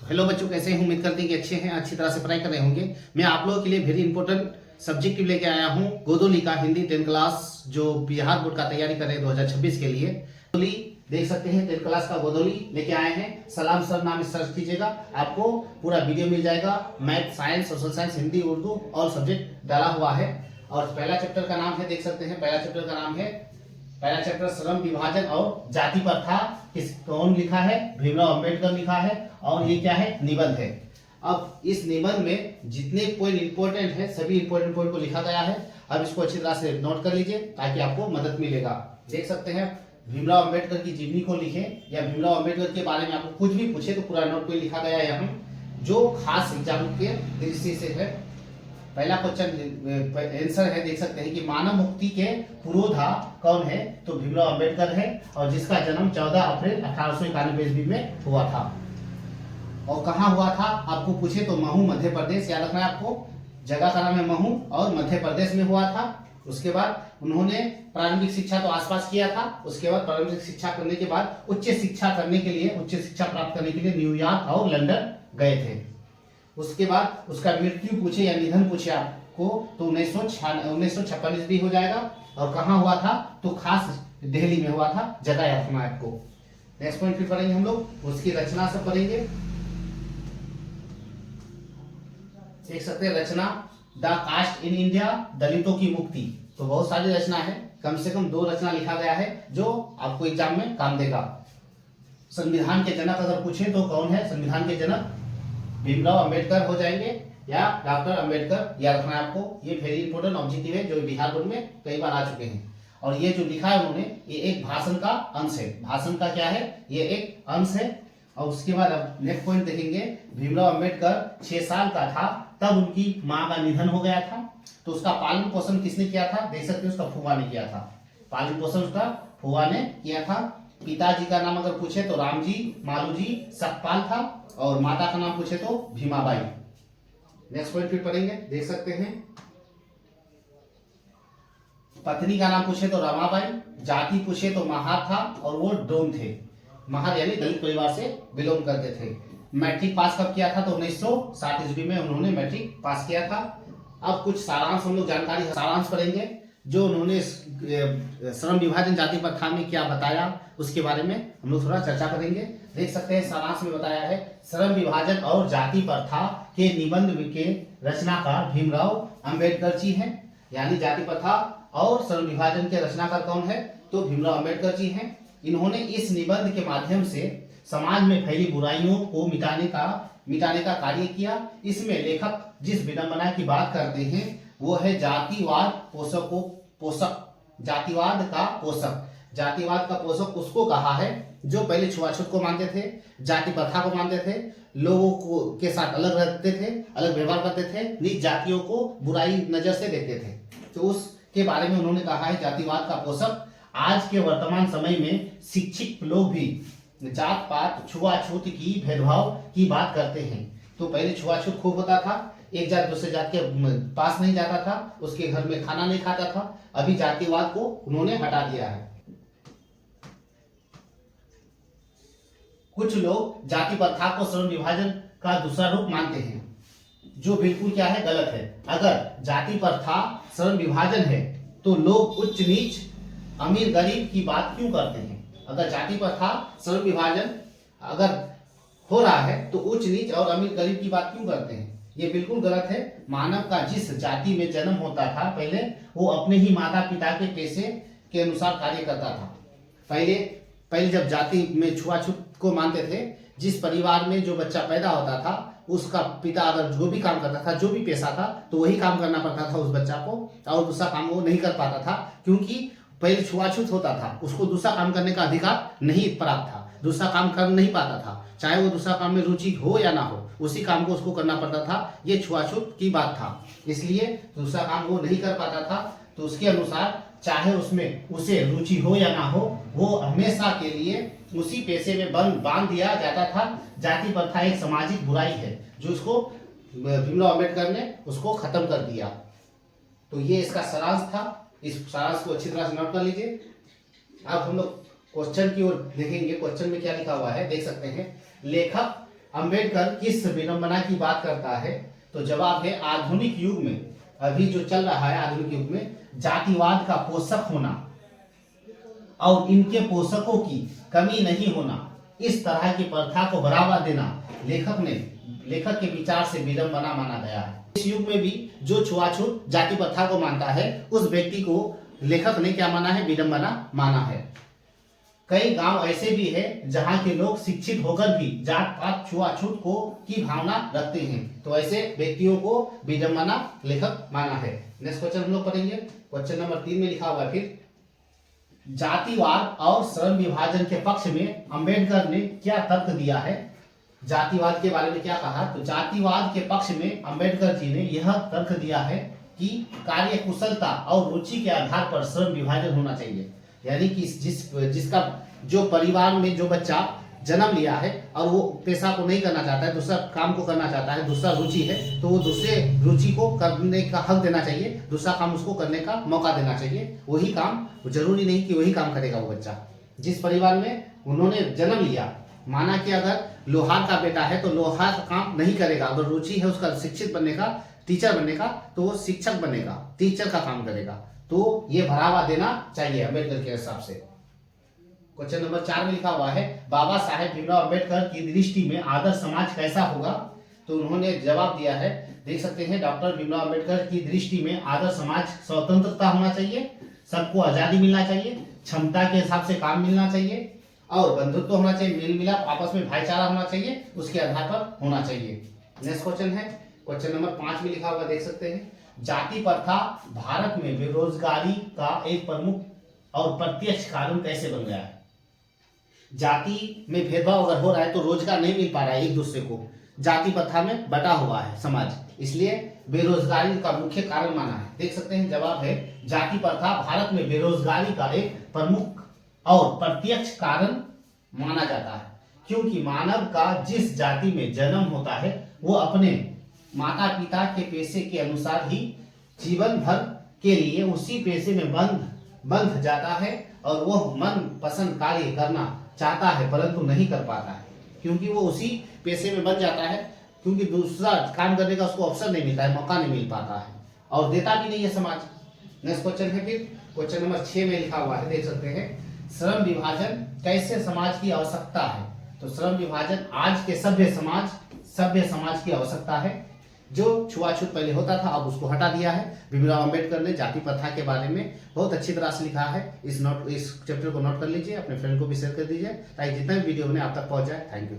Hello बच्चों, कैसे हैं? उम्मीद करते हैं कि अच्छे हैं, अच्छी तरह से पढ़ाई कर रहे होंगे। मैं आप लोगों के लिए वेरी इंपॉर्टेंट सब्जेक्टिव लेके आया हूं, गोदोली का हिंदी 10 क्लास, जो बिहार बोर्ड का तैयारी कर रहे हैं 2026 के लिए। गोदोली देख सकते हैं, 10 क्लास का गोदोली लेके आए हैं। सलाम सर नाम सर्च कीजिएगा, आपको पूरा वीडियो मिल जाएगा। Math, science, social science, Hindi, Urdu और सब्जेक्ट डाला हुआ है। और पहला चैप्टर का नाम है, देख सकते हैं, पहला चैप्टर का नाम है, पहला चैप्टर श्रम विभाजन और जाति प्रथा। कौन लिखा है? भीमराव अंबेडकर लिखा है। और ये क्या है? निबंध है। अब इस निबंध में जितने पॉइंट इंपॉर्टेंट है, सभी इंपॉर्टेंट पॉइंट को लिखा गया है। अब इसको अच्छी तरह से नोट कर लीजिए ताकि आपको मदद मिलेगा। देख सकते हैं, भीमराव अंबेडकर की जीवनी को लिखे या भीमराव अंबेडकर के बारे में आपको कुछ भी पूछे तो पूरा नोट पे लिखा गया है यहाँ, जो खास एग्जाम के दृष्टि से है। पहला क्वेश्चन आंसर है, देख सकते हैं कि मानव मुक्ति के पुरोधा कौन है? तो भीमराव अंबेडकर है, और जिसका जन्म 14 अप्रैल 1891 ईस्वी में हुआ था। और कहाँ हुआ था आपको पूछे तो महू, मध्य प्रदेश। याद रखना है आपको, जगह का नाम है महू और मध्य प्रदेश में हुआ था। उसके बाद उन्होंने प्रारंभिक शिक्षा तो आसपास किया था। उसके बाद प्रारंभिक शिक्षा करने के बाद उच्च शिक्षा करने के लिए, उच्च शिक्षा प्राप्त करने के लिए न्यूयॉर्क और लंदन गए थे। उसके बाद उसका मृत्यु पूछे या निधन पूछे आपको तो 1956 ईस्वी हो जाएगा। और कहाँ हुआ था? तो खास दिल्ली में हुआ था। जगह याद रखना है आपको। नेक्स्ट पॉइंट फिर पढ़ेंगे हम लोग, उसकी रचना सब पढ़ेंगे। देख सकते हैं रचना, द कास्ट इन इंडिया, दलितों की मुक्ति। तो बहुत सारी रचना है, कम से कम 2 रचना लिखा गया है जो आपको एग्जाम में काम देगा। संविधान के जनक अगर पूछे तो कौन है संविधान के जनक? भीमराव अंबेडकर हो जाएंगे या डॉक्टर अंबेडकर। याद रखना है आपको, ये वेरी इंपॉर्टेंट ऑब्जेक्टिव है जो बिहार बोर्ड में कई बार आ चुके हैं। और ये जो लिखा है उन्होंने, ये एक भाषण का अंश है। भाषण का क्या है? ये एक अंश है। और उसके बाद अब नेक्स्ट पॉइंट देखेंगे, भीमराव अंबेडकर 6 साल का था तब उनकी माँ का निधन हो गया था। तो उसका पालन पोषण किसने किया था? देख सकते हैं, उसका फूफा ने किया था। पालन पोषण उसका फूफा ने किया था। पिताजी का नाम अगर पूछे तो रामजी, मालूजी, सतपाल था। और माता का नाम पूछे तो भीमाबाई। नेक्स्ट पॉइंट फिर पढ़ेंगे, देख सकते हैं, पत्नी का नाम पूछे तो रमाबाई, जाति पूछे तो महार था और वो डोम थे। महार यानी दलित परिवार से बिलोंग करते थे। मैट्रिक पास कब किया था? तो 1960 ईस्वी में उन्होंने मैट्रिक पास किया था। अब कुछ सारांश हम लोग जानकारी सारांश पढ़ेंगे, जो उन्होंने श्रम विभाजन जाति प्रथा में क्या बताया उसके बारे में हम लोग थोड़ा चर्चा करेंगे। देख सकते हैं सारांश में बताया है, श्रम विभाजन और जाति प्रथा के निबंध के रचनाकार भीमराव अंबेडकर जी हैं। यानी जाति प्रथा और श्रम विभाजन के रचनाकार कौन है? तो भीमराव अंबेडकर जी हैं। इन्होंने इस निबंध के माध्यम से समाज में फैली बुराइयों को मिटाने का कार्य किया। इसमें लेखक जिस विडंबना की बात करते हैं वो है जातिवाद पोषक। जातिवाद का पोषक, जातिवाद का पोषक उसको कहा है जो पहले छुआछूत को मानते थे, जाति प्रथा को मानते थे, लोगों को के साथ अलग रहते थे, अलग व्यवहार करते थे, नीच जातियों को बुराई नजर से देखते थे। तो उसके बारे में उन्होंने कहा है जातिवाद का पोषक। आज के वर्तमान समय में शिक्षित लोग भी जात पात, छुआछूत की, भेदभाव की बात करते हैं। तो पहले छुआछूत खूब होता था, एक जात दूसरे जात के पास नहीं जाता था, उसके घर में खाना नहीं खाता था। अभी जातिवाद को उन्होंने हटा दिया है। कुछ लोग जाति प्रथा को श्रम विभाजन का दूसरा रूप मानते हैं, जो बिल्कुल क्या है? गलत है। अगर जाति प्रथा श्रम विभाजन है तो लोग उच्च नीच, अमीर गरीब की बात क्यों करते हैं? अगर जाति प्रथा श्रम विभाजन अगर हो रहा है तो उच्च नीच और अमीर गरीब की बात क्यों करते हैं? ये बिल्कुल गलत है। मानव का जिस जाति में जन्म होता था पहले, वो अपने ही माता पिता के पेशे के अनुसार कार्य करता था। पहले जब जाति में छुआछूत को मानते थे, जिस परिवार में जो बच्चा पैदा होता था उसका पिता अगर जो भी काम करता था, जो भी पेशा था, तो वही काम करना पड़ता था उस बच्चा को, और दूसरा काम वो नहीं कर पाता था। क्योंकि पहले छुआछूत होता था, उसको दूसरा काम करने का अधिकार नहीं प्राप्त था, दूसरा काम कर नहीं पाता था। चाहे वो दूसरा काम में रुचि हो या ना हो, उसी काम को उसको करना पड़ता था। ये छुआछूत की बात था, इसलिए दूसरा काम वो नहीं कर पाता था। तो उसके अनुसार चाहे उसमें उसे रुचि हो या ना हो, वो हमेशा के लिए उसी पेशे में बांध दिया जाता था। जाति प्रथा एक सामाजिक बुराई है जो उसको भीमराव अंबेडकर ने उसको खत्म कर दिया। तो ये इसका सारांश था। इस सारांश को अच्छी तरह से नोट कर लीजिए। अब हम लोग क्वेश्चन की ओर देखेंगे। क्वेश्चन में क्या लिखा हुआ है देख सकते हैं। लेखक अंबेडकर किस विडंबना की बात करता है? तो जवाब है आधुनिक युग में, अभी जो चल रहा है आधुनिक युग में, जातिवाद का पोषक होना और इनके पोषकों की कमी नहीं होना, इस तरह की प्रथा को बढ़ावा देना लेखक के विचार से विडंबना माना गया है। इस युग में भी जो छुआछूत जाति प्रथा को मानता है उस व्यक्ति को लेखक ने क्या माना है? विडंबना माना है। कई गांव ऐसे भी है जहां के लोग शिक्षित होकर भी जात पात छुआछूत को की भावना रखते हैं, तो ऐसे व्यक्तियों को विडंबना लेखक माना है। नेक्स्ट क्वेश्चन हम लोग पढ़ेंगे। क्वेश्चन नंबर 3 में लिखा हुआ है फिर, जातिवाद और श्रम विभाजन के पक्ष में अंबेडकर ने क्या तर्क दिया है? जातिवाद के बारे में क्या कहा? तो जातिवाद के पक्ष में अंबेडकर जी ने यह तर्क दिया है कि कार्य कुशलता और रुचि के आधार पर श्रम विभाजन होना चाहिए। यानी कि जिसका जो परिवार में जो बच्चा जन्म लिया है और वो पेशा को नहीं करना चाहता है, दूसरा काम को करना चाहता है, दूसरा रुचि है, तो वो दूसरे रुचि को करने का हक देना चाहिए, दूसरा काम उसको करने का मौका देना चाहिए। वही काम, जरूरी नहीं कि वही काम करेगा वो बच्चा। जिस परिवार में उन्होंने जन्म लिया, माना कि अगर लोहार का बेटा है तो लोहार का काम नहीं करेगा, अगर रुचि है उसका शिक्षित बनने का, टीचर बनने का, तो वो शिक्षक बनेगा, टीचर का काम करेगा। तो ये बढ़ावा देना चाहिए अम्बेडकर के हिसाब से। क्वेश्चन नंबर 4 में लिखा हुआ है, बाबा साहेब भीमराव अम्बेडकर की दृष्टि में आदर्श समाज कैसा होगा? तो उन्होंने जवाब दिया है, देख सकते हैं, डॉक्टर भीमराव अम्बेडकर की दृष्टि में आदर्श समाज स्वतंत्रता होना चाहिए, सबको आजादी मिलना चाहिए, क्षमता के हिसाब से काम मिलना चाहिए और बंधुत्व होना चाहिए, मेल मिलाप, आपस में भाईचारा होना चाहिए, उसके आधार पर होना चाहिए। नेक्स्ट क्वेश्चन है, क्वेश्चन नंबर 5 में लिखा हुआ देख सकते हैं, जाति प्रथा भारत में बेरोजगारी का एक प्रमुख और प्रत्यक्ष कारण कैसे बन गया है? जाति में भेदभाव अगर हो रहा है तो रोजगार नहीं मिल पा रहा है एक दूसरे को, जाति प्रथा में बटा हुआ है समाज, इसलिए बेरोजगारी का मुख्य कारण माना है। देख सकते हैं, जवाब है जाति प्रथा भारत में बेरोजगारी का एक प्रमुख और प्रत्यक्ष कारण माना जाता है, क्योंकि मानव का जिस जाति में जन्म होता है वो अपने माता पिता के पेशे के अनुसार ही जीवन भर के लिए उसी पेशे में बंध जाता है और वह मन पसंद कार्य करना चाहता है परंतु नहीं कर पाता है, क्योंकि वो उसी पेशे में बन जाता है, क्योंकि दूसरा काम करने का उसको अवसर नहीं मिलता है, मौका नहीं मिल पाता है और देता भी नहीं है समाज। नेक्स्ट क्वेश्चन है फिर, क्वेश्चन नंबर 6 में लिखा हुआ है, देख सकते हैं, श्रम विभाजन कैसे समाज की आवश्यकता है? तो श्रम विभाजन आज के सभ्य समाज की आवश्यकता है। जो छुआछूत पहले होता था अब उसको हटा दिया है। भीमराव अंबेडकर ने जाति प्रथा के बारे में बहुत अच्छी तरह से लिखा है। इस चैप्टर को नोट कर लीजिए, अपने फ्रेंड को भी शेयर कर दीजिए ताकि जितना भी वीडियो बने आप तक पहुंच जाए। Thank you.